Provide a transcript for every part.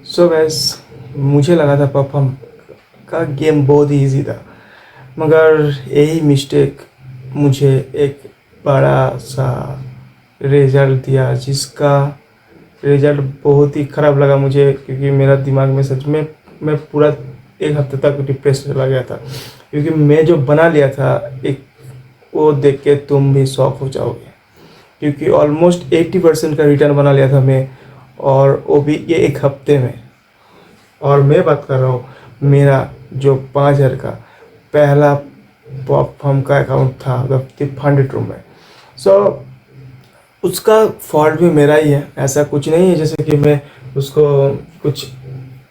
सो gas, मुझे लगा था पबहम का गेम बहुत ही ईजी था, मगर यही मिस्टेक मुझे एक बड़ा सा रिजल्ट दिया, जिसका रिजल्ट बहुत ही ख़राब लगा मुझे, क्योंकि मेरा दिमाग में सच में मैं पूरा एक हफ्ते तक डिप्रेस चला गया था। क्योंकि मैं जो बना लिया था, एक वो देख के तुम भी शॉक हो जाओगे, क्योंकि ऑलमोस्ट 80% का रिटर्न बना लिया था मैं, और वो भी ये एक हफ्ते में। और मैं बात कर रहा हूँ मेरा जो 5,000 का पहला पॉप फर्म का अकाउंट था, द फंडेड रूम में। सो उसका फॉल्ट भी मेरा ही है, ऐसा कुछ नहीं है जैसे कि मैं उसको कुछ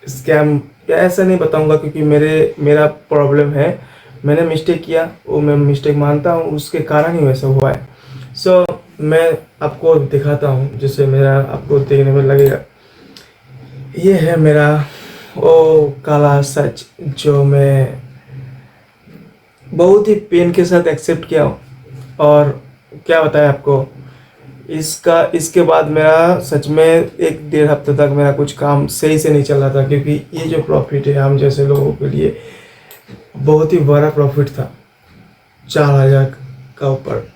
स्कैम या ऐसा नहीं बताऊंगा, क्योंकि मेरा प्रॉब्लम है। मैंने मिस्टेक किया, वो मैं मिस्टेक मानता हूँ, उसके कारण ही वैसा हुआ है। सो मैं आपको दिखाता हूँ, जैसे मेरा आपको देखने में लगेगा। ये है मेरा वो काला सच, जो मैं बहुत ही पेन के साथ एक्सेप्ट किया हूँ। और क्या बताएं आपको, इसके बाद मेरा सच में 1 डेढ़ हफ्ते तक मेरा कुछ काम सही से नहीं चल रहा था, क्योंकि ये जो प्रॉफिट है हम जैसे लोगों के लिए बहुत ही बड़ा प्रॉफिट था, 4,000 का ऊपर।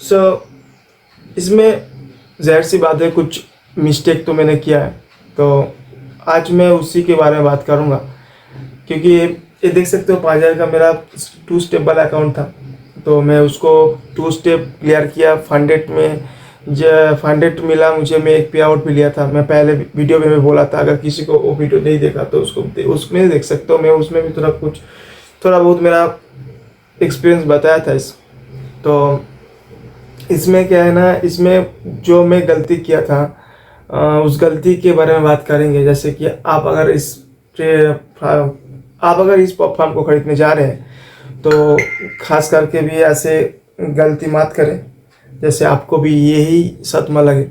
सो इसमें ज़ाहिर सी बात है, कुछ मिस्टेक तो मैंने किया है, तो आज मैं उसी के बारे में बात करूँगा। क्योंकि ये देख सकते हो, 5,000 का मेरा 2 स्टेप वाला अकाउंट था, तो मैं उसको 2 स्टेप क्लियर किया। फंडेड में जो फंडेड मिला मुझे, मैं एक पे आउट भी लिया था। मैं पहले वीडियो में बोला था, अगर किसी को वो वीडियो नहीं देखा तो उसमें देख सकते हो। मैं उसमें भी थोड़ा बहुत मेरा एक्सपीरियंस बताया था तो इसमें क्या है ना, इसमें जो मैं गलती किया था, उस गलती के बारे में बात करेंगे। जैसे कि आप अगर इस प्लेटफॉर्म को खरीदने जा रहे हैं, तो खास करके भी ऐसे गलती मत करें, जैसे आपको भी यही सदमा लगे।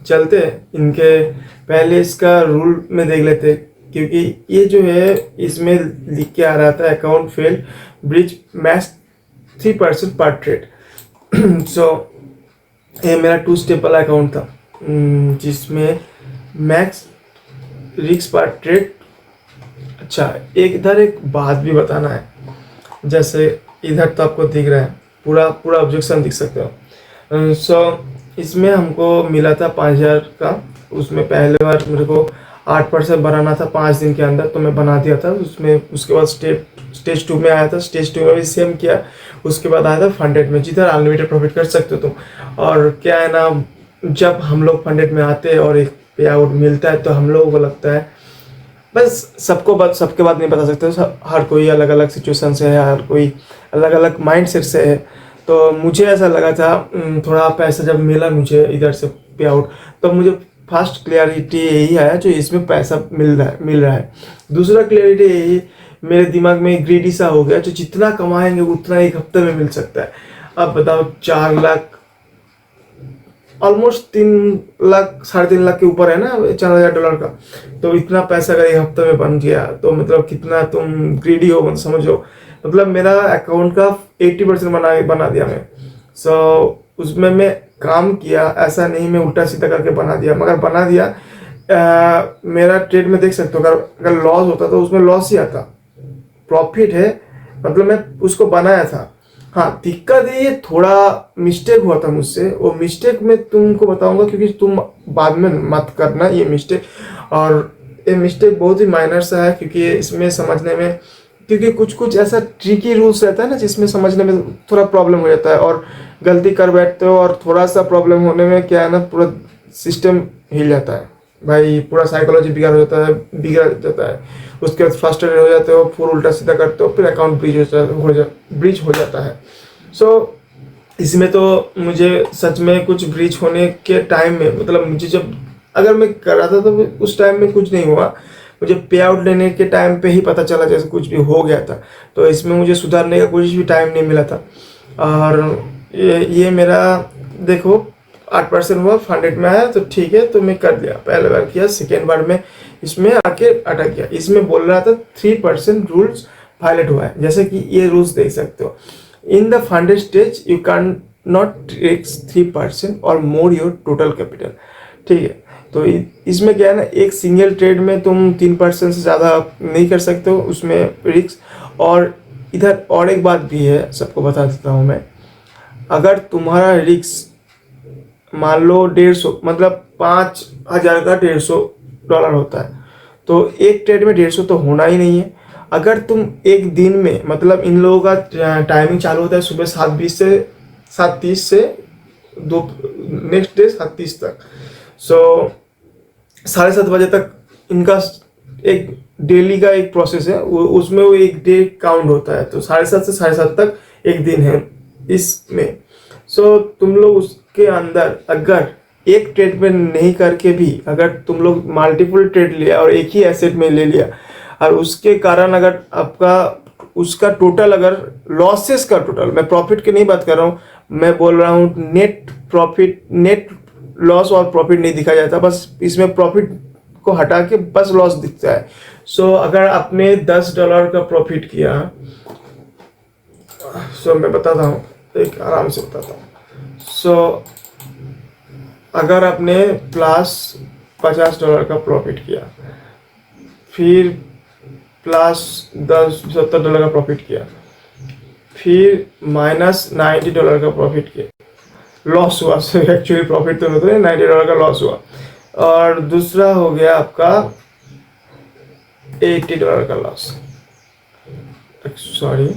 चलते हैं इनके, पहले इसका रूल में देख लेते हैं। क्योंकि ये जो है, इसमें लिख के आ रहा था अकाउंट फेल, ब्रिज मैक्स 3% पर ट्रेड। सो ये मेरा 2 स्टेप वाला अकाउंट था, जिसमें मैक्स रिस्क पर ट्रेड। अच्छा, इधर एक बात भी बताना है। जैसे इधर तो आपको दिख रहा है, पूरा पूरा ऑब्जेक्शन दिख सकते हो। इसमें हमको मिला था 5,000 का। उसमें पहले बार मेरे को 8% बनाना था 5 दिन के अंदर, तो मैं बना दिया था उसमें। उसके बाद स्टेज 2 में आया था, स्टेज 2 में भी सेम किया। उसके बाद आया था फंडेड में, जिधर अनलिमिटेड प्रॉफिट कर सकते हो तुम। और क्या है ना, जब हम लोग फंडेड में आते हैं और एक पे आउट मिलता है, तो हम लोगों को लगता है, बस सबके बात नहीं बता सकते, हर कोई अलग अलग सिचुएशन से है, हर कोई अलग अलग माइंड सेट से है। तो मुझे ऐसा लगा था, थोड़ा पैसा जब मिला मुझे इधर से पे आउट, तो मुझे फर्स्ट क्लियरिटी यही आया, जो इसमें पैसा मिल रहा है। दूसरा क्लियरिटी यही, मेरे दिमाग में ग्रीडी सा हो गया, जो जितना कमाएंगे उतना एक हफ्ते में मिल सकता है। अब बताओ, 4 लाख, ऑलमोस्ट 3 लाख, 3.5 लाख के ऊपर है ना, $4,000 का। तो इतना पैसा अगर एक हफ्ते में बन गया, तो मतलब कितना तुम ग्रीडी हो, मतलब समझो। मतलब मेरा अकाउंट का 80% बना दिया मैं। उसमें मैं काम किया, ऐसा नहीं मैं उल्टा सीधा करके बना दिया, मगर बना दिया। मेरा ट्रेड में देख सकते हो, अगर लॉस होता तो उसमें लॉस ही आता, प्रॉफिट है, मतलब मैं उसको बनाया था। हाँ, दिक्कत ये थोड़ा मिस्टेक हुआ था मुझसे, वो मिस्टेक मैं तुमको बताऊंगा, क्योंकि तुम बाद में मत करना ये मिस्टेक। और ये मिस्टेक बहुत ही माइनर सा है, क्योंकि इसमें समझने में, क्योंकि कुछ कुछ ऐसा ट्रिकी रूल्स रहता है ना, जिसमें समझने में थोड़ा प्रॉब्लम हो जाता है, और गलती कर बैठते हो, और थोड़ा सा प्रॉब्लम होने में क्या है ना, पूरा सिस्टम हिल जाता है भाई, पूरा साइकोलॉजी बिगड़ जाता है। उसके बाद फ्रस्ट्रेटेड हो जाते हो, फिर उल्टा सीधा करते हो, फिर अकाउंट ब्रीच हो जाता है। इसमें तो मुझे सच में कुछ ब्रीच होने के टाइम में, मतलब मुझे जब, अगर मैं कर रहा था तो उस टाइम में कुछ नहीं हुआ, मुझे पे आउट लेने के टाइम पे ही पता चला जैसे कुछ भी हो गया था। तो इसमें मुझे सुधारने का कुछ भी टाइम नहीं मिला था। और ये मेरा देखो 8% हुआ, फंडेड में आया, तो ठीक है, तो मैं कर लिया। पहले बार किया, सेकेंड बार में इसमें आके अटक गया। इसमें बोल रहा था 3% रूल्स वायलेट हुआ है। जैसे कि ये रूल्स देख सकते हो, in the funded stage you can not risk 3% और मोर योर टोटल कैपिटल। ठीक है, तो इसमें क्या है ना, एक सिंगल ट्रेड में तुम 3% से ज़्यादा नहीं कर सकते हो, उसमें रिस्क। और इधर और एक बात भी है, सबको बता देता हूँ मैं। अगर तुम्हारा रिस्क मान लो 150, मतलब 5,000 का $150 होता है, तो एक ट्रेड में 150 तो होना ही नहीं है। अगर तुम एक दिन में, मतलब इन लोगों का टाइमिंग चालू होता है सुबह 7:20 से 7:30 से दो, नेक्स्ट डे 7:30 तक। सो 7:30 बजे तक इनका एक डेली का एक प्रोसेस है, उसमें वो एक डे काउंट होता है। तो 7:30 से 7:30 तक एक दिन है इसमें। सो तुम लोग उसके अंदर अगर एक ट्रेड में नहीं करके भी, अगर तुम लोग मल्टीपल ट्रेड लिया और एक ही एसेट में ले लिया, और उसके कारण अगर आपका उसका टोटल, अगर लॉसेस का टोटल, मैं प्रॉफिट की नहीं बात कर रहा हूँ, मैं बोल रहा हूँ नेट प्रॉफिट, नेट लॉस और प्रॉफिट नहीं दिखा जाता, बस इसमें प्रॉफिट को हटा के बस लॉस दिखता है। सो अगर आपने $10 का प्रॉफिट किया, सो मैं बताता हूँ, एक आराम से बताता हूँ। सो अगर आपने प्लस $50 का प्रॉफिट किया, फिर प्लस $70 का प्रॉफिट किया, फिर माइनस $90 का प्रॉफिट किया, लॉस हुआ। एक्चुअली प्रॉफिट तो नहीं होता, $90 का लॉस हुआ। और दूसरा हो गया आपका $80 का लॉस, सॉरी,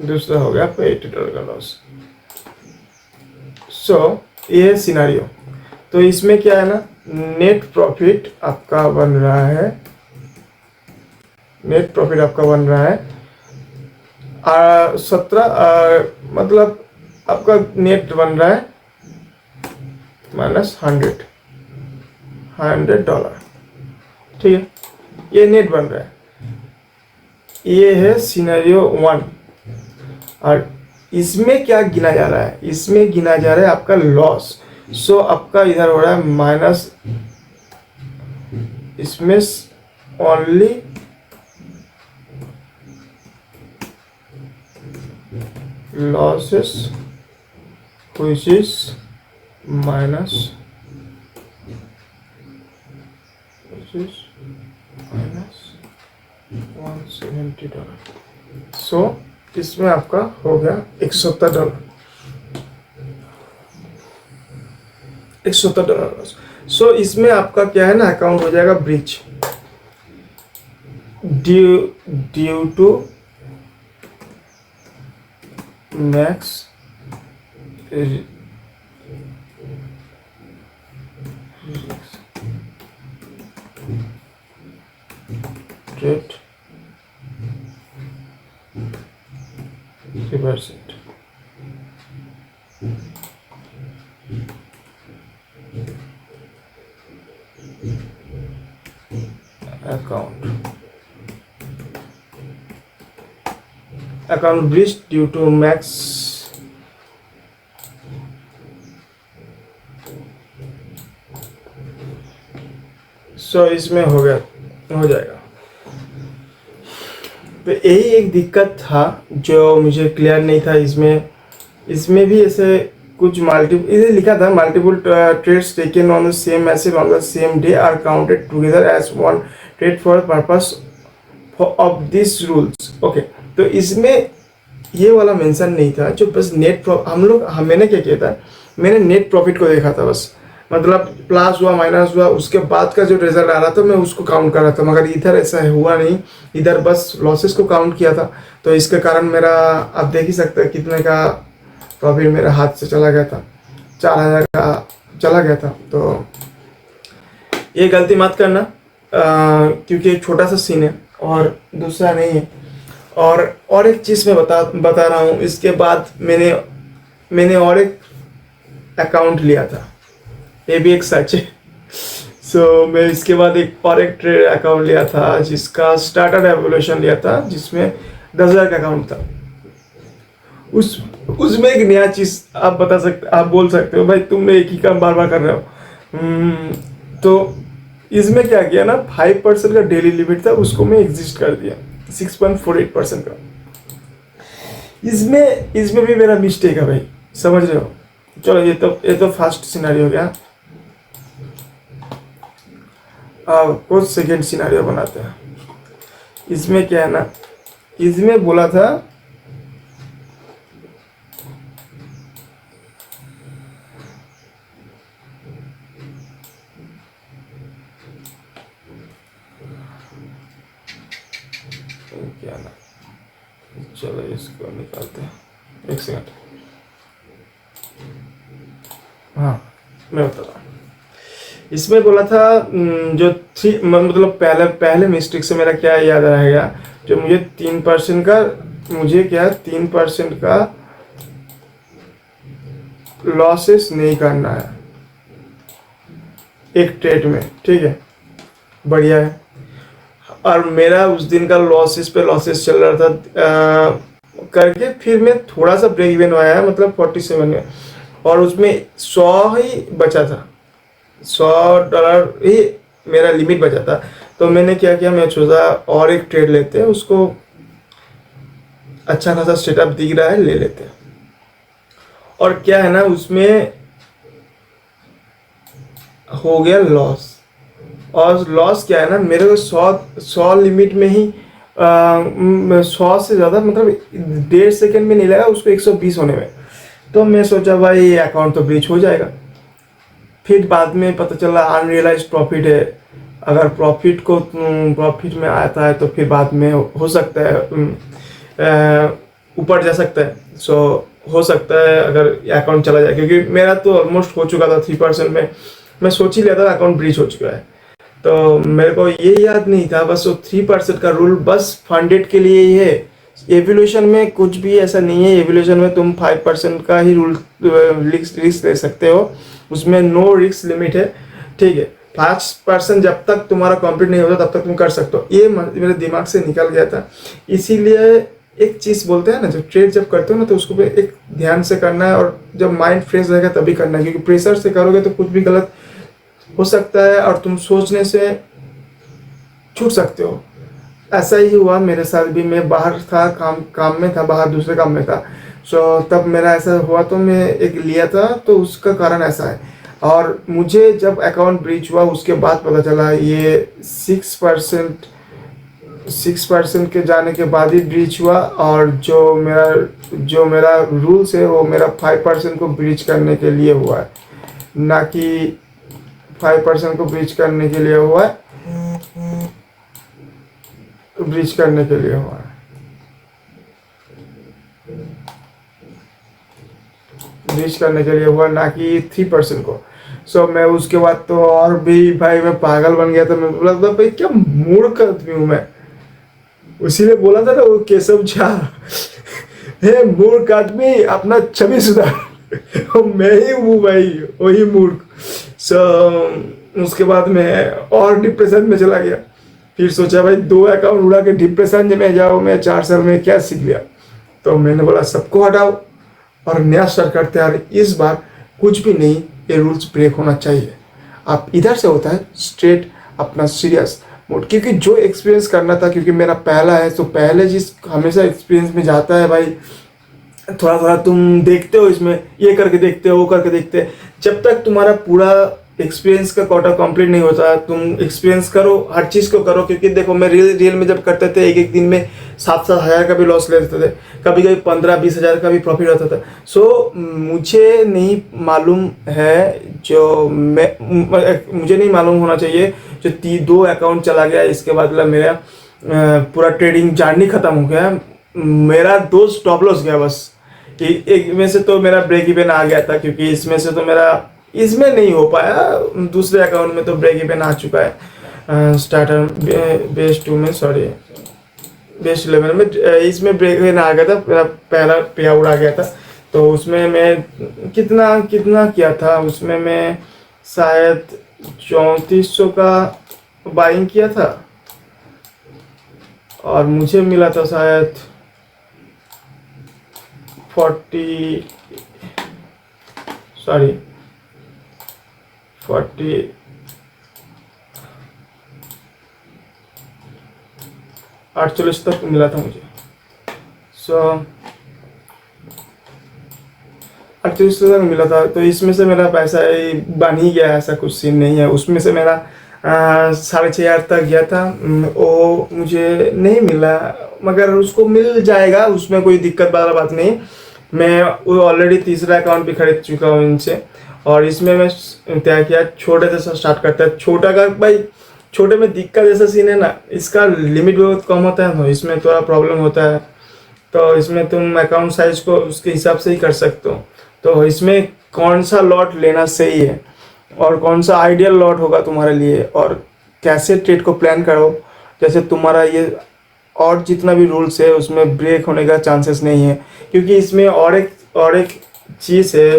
दूसरा हो गया आपका $80 का लॉस। सो ये सिनारियो। तो इसमें क्या है ना, नेट प्रॉफिट आपका बन रहा है, नेट प्रॉफिट आपका बन रहा है 17, मतलब आपका नेट बन रहा है -$100, ठीक है, ये नेट बन रहा है। ये है सिनेरियो 1। और इसमें क्या गिना जा रहा है, इसमें गिना जा रहा है आपका लॉस। सो आपका इधर हो रहा है माइनस, इसमें only losses which is minus $170। सो इसमें आपका हो गया $170, $170। सो इसमें आपका क्या है ना, अकाउंट हो जाएगा bridge, due to max rate reversed. Account bridge due to max, so इसमें हो गया, हो जाएगा। तो यही एक दिक्कत था जो मुझे क्लियर नहीं था। इसमें भी ऐसे कुछ इधर लिखा था multiple trades taken on the same asset on the same day are counted together as one trade for purpose of this rules. Okay, तो इसमें ये वाला मेंशन नहीं था, जो बस नेट मैंने क्या किया था, मैंने नेट प्रॉफिट को देखा था बस, मतलब प्लस हुआ माइनस हुआ, उसके बाद का जो रिजल्ट आ रहा था मैं उसको काउंट कर रहा था। मगर इधर ऐसा हुआ नहीं, इधर बस लॉसेस को काउंट किया था। तो इसके कारण मेरा, आप देख ही सकते हैं कितने का प्रॉफिट मेरे हाथ से चला गया था, 4,000 का चला गया था। तो ये गलती मत करना, क्योंकि एक छोटा सा सीन है और दूसरा नहीं है। और एक चीज़ मैं बता रहा हूँ, इसके बाद मैंने और एक अकाउंट लिया था, ये भी एक सच है। सो मैं इसके बाद एक ट्रेड अकाउंट लिया था, जिसका स्टार्टर एवोल्यूशन लिया था, जिसमें 10,000 का अकाउंट था। उसमें एक नया चीज़ आप बोल सकते हो, भाई तुमने एक ही काम बार बार कर रहे हो। तो इसमें क्या किया ना, 5% का डेली लिमिट था, उसको मैं एग्जिस्ट कर दिया 6.48% का। इसमें भी मेरा मिस्टेक है भाई, समझ रहे हो। चलो ये तो फर्स्ट सिनेरियो हो गया। कुछ सेकेंड सिनारियो बनाते हैं। इसमें क्या है ना, इसमें बोला था क्या ना, चलो इसको निकालते हैं, एक सेकंड। हाँ, मैं बता रहा हूँ। इसमें बोला था जो थ्री, मतलब पहले पहले मिस्टेक से मेरा क्या याद रहेगा, जो मुझे 3% का, मुझे क्या 3% का लॉसेस नहीं करना है एक ट्रेड में, ठीक है, बढ़िया है। और मेरा उस दिन का लॉसेस पे लॉसेस चल रहा था करके फिर मैं थोड़ा सा ब्रेक इवन आया है, मतलब 47 में, और उसमें 100 ही बचा था, $100 ही मेरा लिमिट बचा था। तो मैंने क्या किया, मैं सोचा और एक ट्रेड लेते हैं, उसको अच्छा खासा सेटअप दिख रहा है, ले लेते हैं। और क्या है ना, उसमें हो गया लॉस। और लॉस क्या है ना, मेरे को 100 लिमिट में ही 100 से ज़्यादा, मतलब 1.5 सेकेंड में नहीं लगा उसको 120 होने में। तो मैं सोचा भाई अकाउंट तो ब्रीच हो जाएगा। फिर बाद में पता चला अनरियलाइज प्रॉफिट है। अगर प्रॉफिट में आता है तो फिर बाद में हो सकता है ऊपर जा सकता है। सो हो सकता है अगर अकाउंट चला जाए, क्योंकि मेरा तो ऑलमोस्ट हो चुका था 3% में, मैं सोच ही लिया था अकाउंट ब्रीच हो चुका है। तो मेरे को ये याद नहीं था, बस वो 3% का रूल बस फंडेड के लिए ही है। एवोल्यूशन में कुछ भी ऐसा नहीं है। एवोल्यूशन में तुम 5% का ही रूल रिस्क ले सकते हो, उसमें नो रिस्क लिमिट है, ठीक है। 5% जब तक तुम्हारा कंप्लीट नहीं होता तब तक तुम कर सकते हो। ये मेरे दिमाग से निकल गया था। इसीलिए एक चीज़ बोलते हैं ना, जब ट्रेड जब करते हो ना तो उसको भी एक ध्यान से करना है, और जब माइंड फ्रेश रहेगा तभी करना है, क्योंकि प्रेशर से करोगे तो कुछ भी गलत हो सकता है और तुम सोचने से छूट सकते हो। ऐसा ही हुआ मेरे साथ भी। मैं बाहर था, काम में था, बाहर दूसरे काम में था। सो तब मेरा ऐसा हुआ तो मैं एक लिया था, तो उसका कारण ऐसा है। और मुझे जब अकाउंट ब्रीच हुआ उसके बाद पता चला ये 6% के जाने के बाद ही ब्रीच हुआ, और जो मेरा रूल्स है वो मेरा 5% को ब्रीच करने के लिए हुआ है, ना कि 5% को ब्रीच करने के लिए हुआ है, ब्रीच करने के लिए हुआ है, ब्रीच करने के लिए हुआ, ना कि 3% को। सो मैं उसके बाद तो और भी भाई मैं पागल बन गया था। मैं बोला था भाई क्या मूर्ख आदमी हूँ मैं। उसीलिए बोला था ना वो केशव झा, हे मूर्ख आदमी अपना छवि सुधार। मैं ही हूँ भाई, वही मूर्ख। सो उसके बाद मैं और डिप्रेशन में चला गया। फिर सोचा भाई 2 अकाउंट उड़ा के डिप्रेशन में जाओ, मैं 4 साल में क्या सीख लिया। तो मैंने बोला सबको हटाओ और नया स्टार्ट करते हैं। और इस बार कुछ भी नहीं, ये रूल्स ब्रेक होना चाहिए। आप इधर से होता है स्ट्रेट अपना सीरियस मोड, क्योंकि जो एक्सपीरियंस करना था, क्योंकि मेरा पहला है, तो पहले जिस हमेशा एक्सपीरियंस में जाता है भाई। थोड़ा थोड़ा तुम देखते हो, इसमें ये करके देखते हो, वो करके देखते हैं। जब तक तुम्हारा पूरा एक्सपीरियंस का क्वार्टर कंप्लीट नहीं होता, तुम एक्सपीरियंस करो, हर चीज़ को करो। क्योंकि देखो मैं रियल में जब करते थे, एक दिन में 7-7 हज़ार का भी लॉस ले लेते थे, कभी कभी 15-20 हज़ार का भी प्रॉफिट होता था। सो मुझे नहीं मालूम है, मुझे नहीं मालूम होना चाहिए जो 2 अकाउंट चला गया, इसके बाद मेरा पूरा ट्रेडिंग जर्नी खत्म हो गया। मेरा 2 स्टॉप लॉस गया बस। एक में से तो मेरा ब्रेक इवन आ गया था, क्योंकि इसमें से तो मेरा इसमें नहीं हो पाया। दूसरे अकाउंट में तो ब्रेक इवन आ चुका है, स्टार्टर बेस 2 में, सॉरी बेस 11 में। इसमें ब्रेक इवन आ गया था, मेरा पहला पे आउट आ गया था। तो उसमें मैं कितना कितना किया था, उसमें मैं शायद 3400 का बाइंग किया था, और मुझे मिला था शायद 40 48 तक मिला था मुझे। सो 48 तक मिला था। तो इसमें से मेरा पैसा बन ही गया, ऐसा कुछ सीन नहीं है। उसमें से मेरा 6,500 तक गया था। वो मुझे नहीं मिला, मगर उसको मिल जाएगा, उसमें कोई दिक्कत वाला बात नहीं। मैं वो ऑलरेडी तीसरा अकाउंट भी खरीद चुका हूँ इनसे। और इसमें मैं क्या किया, छोटे से स्टार्ट करता है। छोटा का भाई, छोटे में दिक्कत जैसा सीन है ना, इसका लिमिट बहुत कम होता है, तो इसमें थोड़ा प्रॉब्लम होता है। तो इसमें तुम अकाउंट साइज को उसके हिसाब से ही कर सकते हो। तो इसमें कौन सा लॉट लेना सही है और कौन सा आइडियल लॉट होगा तुम्हारे लिए, और कैसे ट्रेड को प्लान करो, जैसे तुम्हारा ये और जितना भी रूल्स है उसमें ब्रेक होने का चांसेस नहीं है। क्योंकि इसमें और एक चीज़ है,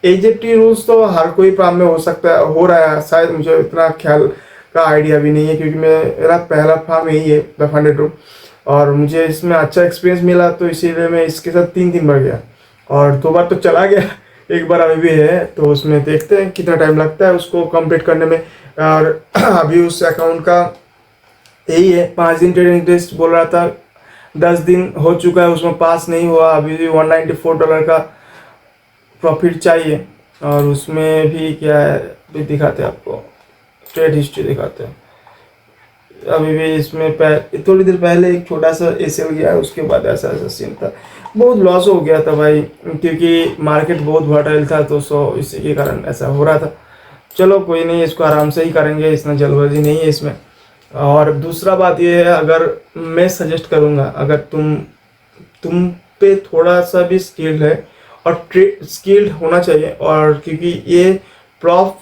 एजेप्टी रूल्स तो हर कोई फार्म में हो सकता है, हो रहा है शायद, मुझे इतना ख्याल का आइडिया भी नहीं है, क्योंकि मेरा पहला फार्म यही है द फंडेड रूम। और मुझे इसमें अच्छा एक्सपीरियंस मिला, तो इसीलिए मैं इसके साथ 3 दिन बढ़ गया, और 2 बार तो चला गया। एक बार अभी भी है, तो उसमें देखते हैं कितना टाइम लगता है उसको कंप्लीट करने में। और अभी उस अकाउंट का यही है, 5 दिन ट्रेडिंग टेस्ट बोल रहा था, 10 दिन हो चुका है, उसमें पास नहीं हुआ। अभी भी $194 का प्रॉफिट चाहिए। और उसमें भी क्या है, भी दिखाते हैं आपको, ट्रेड हिस्ट्री दिखाते हैं। अभी भी इसमें थोड़ी देर पहले एक छोटा सा एसएल गया है, उसके बाद ऐसा ऐसा सीन था, बहुत लॉस हो गया था भाई, क्योंकि मार्केट बहुत वॉटाइल था, तो इसी के कारण ऐसा हो रहा था। चलो कोई नहीं, इसको आराम से ही करेंगे, इतना जल्दबाजी नहीं है इसमें। और दूसरा बात ये है, अगर मैं सजेस्ट करूँगा, अगर तुम पे थोड़ा सा भी स्किल्ड है, और स्किल्ड होना चाहिए, और क्योंकि ये प्रॉप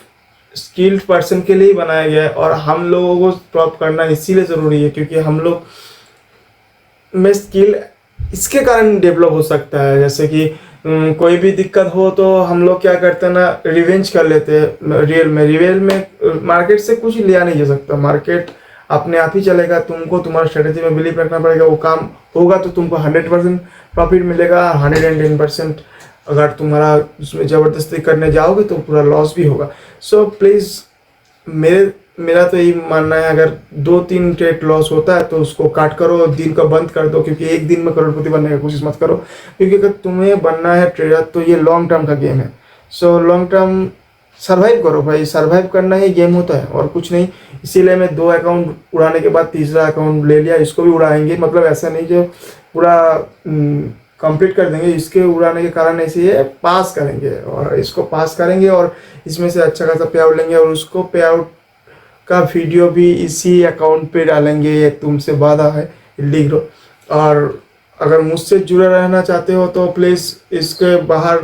स्किल्ड पर्सन के लिए ही बनाया गया है, और हम लोगों को प्रॉप करना इसीलिए ज़रूरी है, क्योंकि हम लोग में स्किल इसके कारण डेवलप हो सकता है। जैसे कि कोई भी दिक्कत हो तो हम लोग क्या करते हैं ना, रिवेंज कर लेते हैं। रियल में मार्केट से कुछ लिया नहीं जा सकता, मार्केट अपने आप ही चलेगा। तुमको तुम्हारा स्ट्रेटेजी में बिलीव रखना पड़ेगा, वो काम होगा तो तुमको 100% प्रॉफिट मिलेगा, 110%। अगर तुम्हारा उसमें ज़बरदस्ती करने जाओगे तो पूरा लॉस भी होगा। सो प्लीज़, मेरा तो यही मानना है, अगर 2-3 ट्रेड लॉस होता है तो उसको काट करो, दिन का बंद कर दो, क्योंकि एक दिन में करोड़पति बनने की कोशिश मत करो। क्योंकि अगर तुम्हें बनना है ट्रेडर, तो ये लॉन्ग टर्म का गेम है। सो लॉन्ग टर्म सर्वाइव करो भाई, सर्वाइव करना ही गेम होता है और कुछ नहीं। इसीलिए मैं 2 अकाउंट उड़ाने के बाद तीसरा अकाउंट ले लिया, इसको भी उड़ाएंगे, मतलब ऐसा नहीं जो पूरा कंप्लीट कर देंगे। इसके उड़ाने के कारण ऐसे ही पास करेंगे, और इसको पास करेंगे और इसमें से अच्छा खासा पे आउट लेंगे, और उसको पे आउट का वीडियो भी इसी अकाउंट पे डालेंगे, ये तुमसे वादा है, लिख लो। और अगर मुझसे जुड़े रहना चाहते हो तो प्लीज़ इसके बाहर,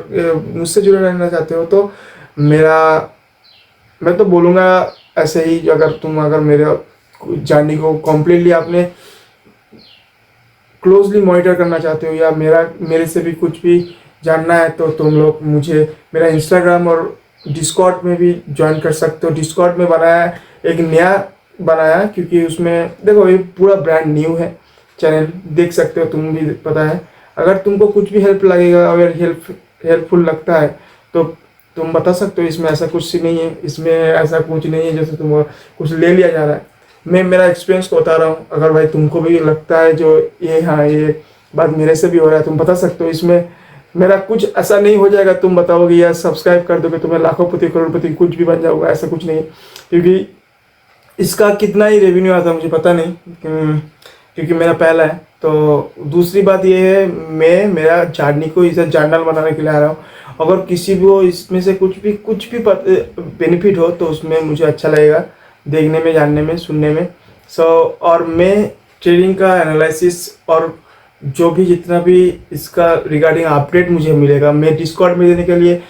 मुझसे जुड़े रहना चाहते हो तो मैं तो बोलूँगा ऐसे ही, अगर मेरे जर्नी को कम्प्लीटली आपने क्लोजली मॉनिटर करना चाहते हो, या मेरे से भी कुछ भी जानना है, तो तुम लोग मुझे मेरा इंस्टाग्राम और डिस्कॉर्ड में भी ज्वाइन कर सकते हो। डिस्कॉर्ड में एक नया बनाया, क्योंकि उसमें देखो ये पूरा ब्रांड न्यू है, चैनल देख सकते हो, तुम भी पता है। अगर तुमको कुछ भी हेल्प लगेगा, अगर हेल्पफुल लगता है तो तुम बता सकते हो। इसमें ऐसा कुछ नहीं है, इसमें ऐसा कुछ नहीं है जैसे तुम कुछ ले लिया जा रहा है। मैं मेरा एक्सपीरियंस को बता रहा हूँ, अगर भाई तुमको भी लगता है जो ये बात मेरे से भी हो रहा है, तुम बता सकते हो। इसमें मेरा कुछ ऐसा नहीं हो जाएगा, तुम बताओगे या सब्सक्राइब कर दोगे तो मैं लाखोंपति करोड़पति कुछ भी बन जाऊँगा, ऐसा कुछ नहीं है। क्योंकि इसका कितना ही रेवेन्यू आता है मुझे पता नहीं, क्योंकि मेरा पहला है। तो दूसरी बात ये है, मैं मेरा जर्नी को इसे जर्नल बनाने के लिए आ रहा हूँ। अगर किसी को इसमें से कुछ भी बेनिफिट हो तो उसमें मुझे अच्छा लगेगा, देखने में, जानने में, सुनने में। और मैं ट्रेडिंग का एनालिसिस और जो भी जितना भी इसका रिगार्डिंग अपडेट मुझे मिलेगा, मैं डिस्कॉर्ड में देने के लिए,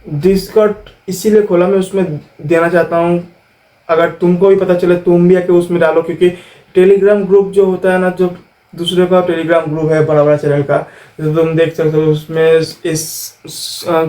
डिस्कॉर्ड इसीलिए खोला, मैं उसमें देना चाहता हूँ। अगर तुमको भी पता चले, तुम भी आके उसमें डालो, क्योंकि टेलीग्राम ग्रुप जो होता है ना, जो दूसरे का टेलीग्राम ग्रुप है बड़ा बड़ा चैनल का, तो तुम देख सकते हो उसमें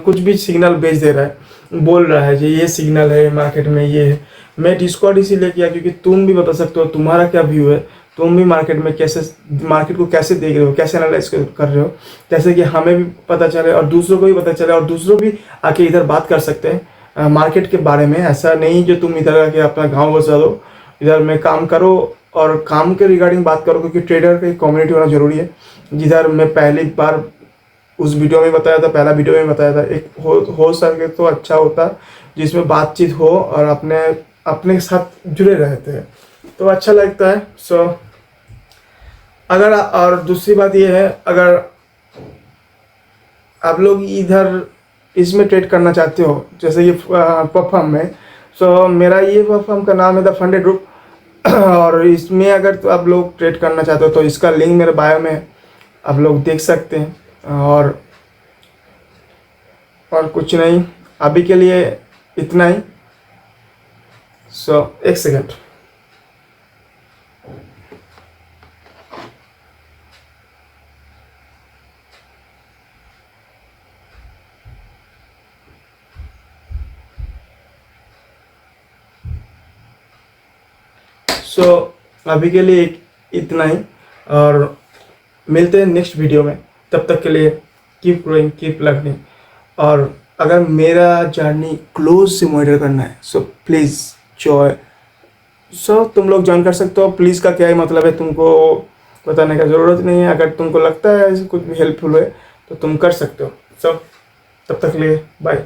कुछ भी सिग्नल भेज दे रहा है, बोल रहा है कि ये सिग्नल है मार्केट में, ये है। मैं डिस्कॉर्ड इसीलिए किया क्योंकि तुम भी बता सकते हो तुम्हारा क्या व्यू है, तुम भी मार्केट को कैसे देख रहे हो, कैसे एनालाइज कर रहे हो, जैसे कि हमें भी पता चले और दूसरों को भी पता चले, और दूसरों भी आके इधर बात कर सकते हैं मार्केट के बारे में। ऐसा नहीं जो तुम इधर आके अपना गाँव बसा दो, इधर में काम करो और काम के रिगार्डिंग बात करो, क्योंकि ट्रेडर की कम्युनिटी होना जरूरी है। जिधर मैं पहली बार उस वीडियो में बताया था, पहला वीडियो में बताया था, एक हो सके तो अच्छा होता जिसमें बातचीत हो और अपने अपने साथ जुड़े रहते हैं, तो अच्छा लगता है। सो अगर, और दूसरी बात ये है, अगर आप लोग इधर इसमें ट्रेड करना चाहते हो, जैसे ये पफर्म में, सो मेरा ये पफर्म का नाम है द फंडेड ग्रुप। और इसमें अगर तो आप लोग ट्रेड करना चाहते हो तो इसका लिंक मेरे बायो में है, आप लोग देख सकते हैं। और कुछ नहीं, अभी के लिए इतना ही। सो एक सेकेंड। सो अभी के लिए इतना ही, और मिलते हैं नेक्स्ट वीडियो में। तब तक के लिए कीप ग्रोइंग, कीप लर्निंग। और अगर मेरा जर्नी क्लोज से मॉनिटर करना है, सो प्लीज़ जॉय, सो तुम लोग ज्वाइन कर सकते हो। प्लीज़ का क्या ही मतलब है, तुमको बताने का ज़रूरत नहीं है। अगर तुमको लगता है कुछ भी हेल्पफुल है तो तुम कर सकते हो। सो तब तक के लिए बाय।